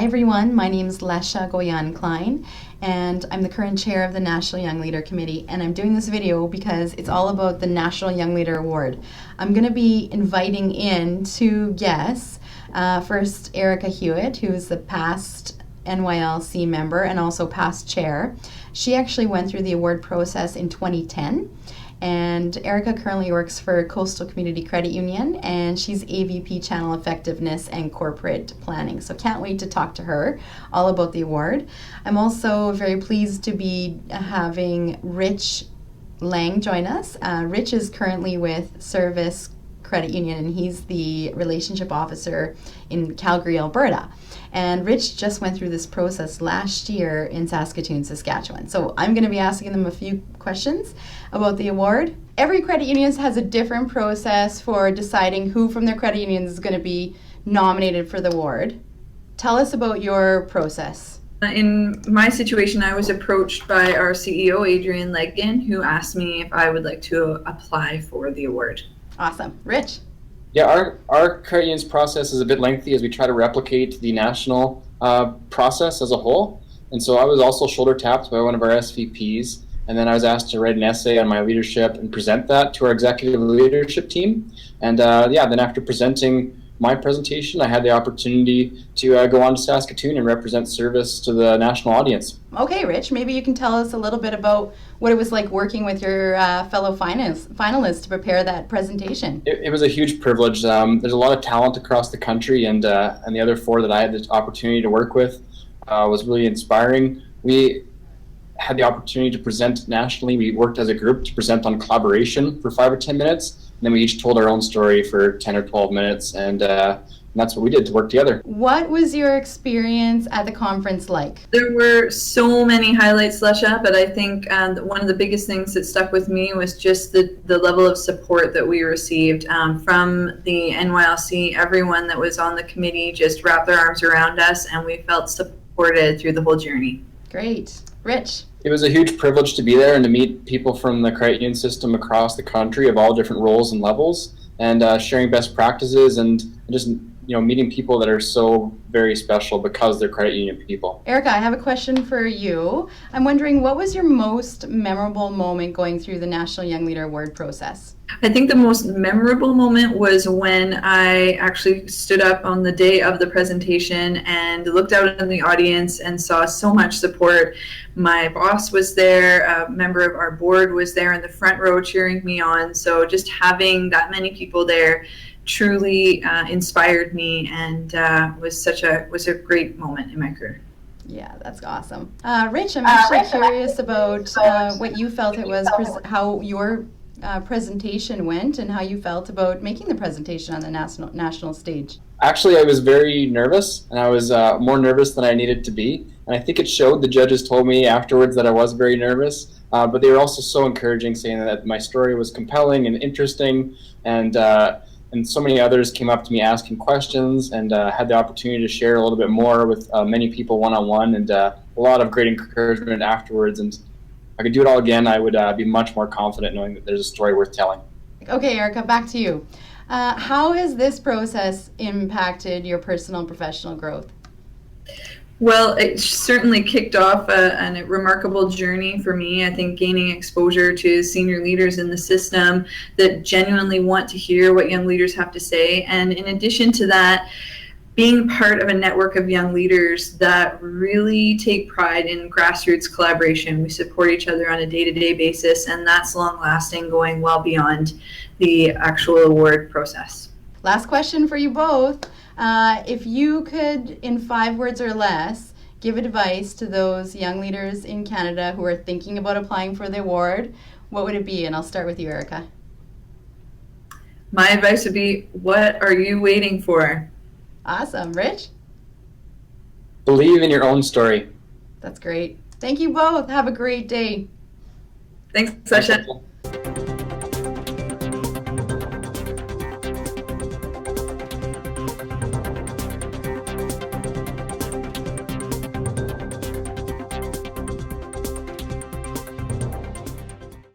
Hi everyone, my name is Lesha Goyan-Klein and I'm the current chair of the National Young Leader Committee, and I'm doing this video because it's all about the National Young Leader Award. I'm going to be inviting in two guests. First, Erica Hewitt, who is the past NYLC member and also past chair. She actually went through the award process in 2010. And Erica currently works for Coastal Community Credit Union, and she's AVP Channel Effectiveness and Corporate Planning. So can't wait to talk to her all about the award. I'm also very pleased to be having Rich Lang join us. Rich is currently with Service Credit Union, and he's the relationship officer in Calgary, Alberta. And Rich just went through this process last year in Saskatoon, Saskatchewan. So I'm going to be asking them a few questions about the award. Every credit union has a different process for deciding who from their credit union is going to be nominated for the award. Tell us about your process. In my situation, I was approached by our CEO, Adrian Leggan, who asked me if I would like to apply for the award. Awesome. Rich? Yeah, our credit union's process is a bit lengthy as we try to replicate the national process as a whole. And so I was also shoulder tapped by one of our SVPs, and then I was asked to write an essay on my leadership and present that to our executive leadership team. And then after presenting my presentation, I had the opportunity to go on to Saskatoon and represent Service to the national audience. Okay, Rich, maybe you can tell us a little bit about what it was like working with your fellow finalists to prepare that presentation. It was a huge privilege. There's a lot of talent across the country, and the other four that I had the opportunity to work with was really inspiring. We had the opportunity to present nationally. We worked as a group to present on collaboration for 5 or 10 minutes. And then we each told our own story for 10 or 12 minutes, and that's what we did to work together. What was your experience at the conference like? There were so many highlights, Lesha, but I think one of the biggest things that stuck with me was just the level of support that we received from the NYLC. Everyone that was on the committee just wrapped their arms around us, and we felt supported through the whole journey. Great. Rich? It was a huge privilege to be there and to meet people from the credit union system across the country of all different roles and levels, and sharing best practices and just meeting people that are so very special because they're credit union people. Erica, I have a question for you. I'm wondering, what was your most memorable moment going through the National Young Leader Award process? I think the most memorable moment was when I actually stood up on the day of the presentation and looked out in the audience and saw so much support. My boss was there, a member of our board was there in the front row cheering me on. So just having that many people there truly inspired me, and was a great moment in my career. Yeah, that's awesome. Rich, I'm actually curious about what you felt it was, how your presentation went and how you felt about making the presentation on the national stage. Actually, I was very nervous, and I was more nervous than I needed to be. And I think it showed. The judges told me afterwards that I was very nervous, but they were also so encouraging, saying that my story was compelling and interesting, and so many others came up to me asking questions, and had the opportunity to share a little bit more with many people one-on-one, and a lot of great encouragement afterwards. And if I could do it all again, I would be much more confident knowing that there's a story worth telling. Okay, Erica, back to you. How has this process impacted your personal and professional growth? Well, it certainly kicked off a remarkable journey for me. I think gaining exposure to senior leaders in the system that genuinely want to hear what young leaders have to say. And in addition to that, being part of a network of young leaders that really take pride in grassroots collaboration. We support each other on a day-to-day basis, and that's long-lasting, going well beyond the actual award process. Last question for you both. If you could, in 5 words or less, give advice to those young leaders in Canada who are thinking about applying for the award, what would it be? And I'll start with you, Erica. My advice would be, what are you waiting for? Awesome. Rich? Believe in your own story. That's great. Thank you both. Have a great day. Thanks, Sasha.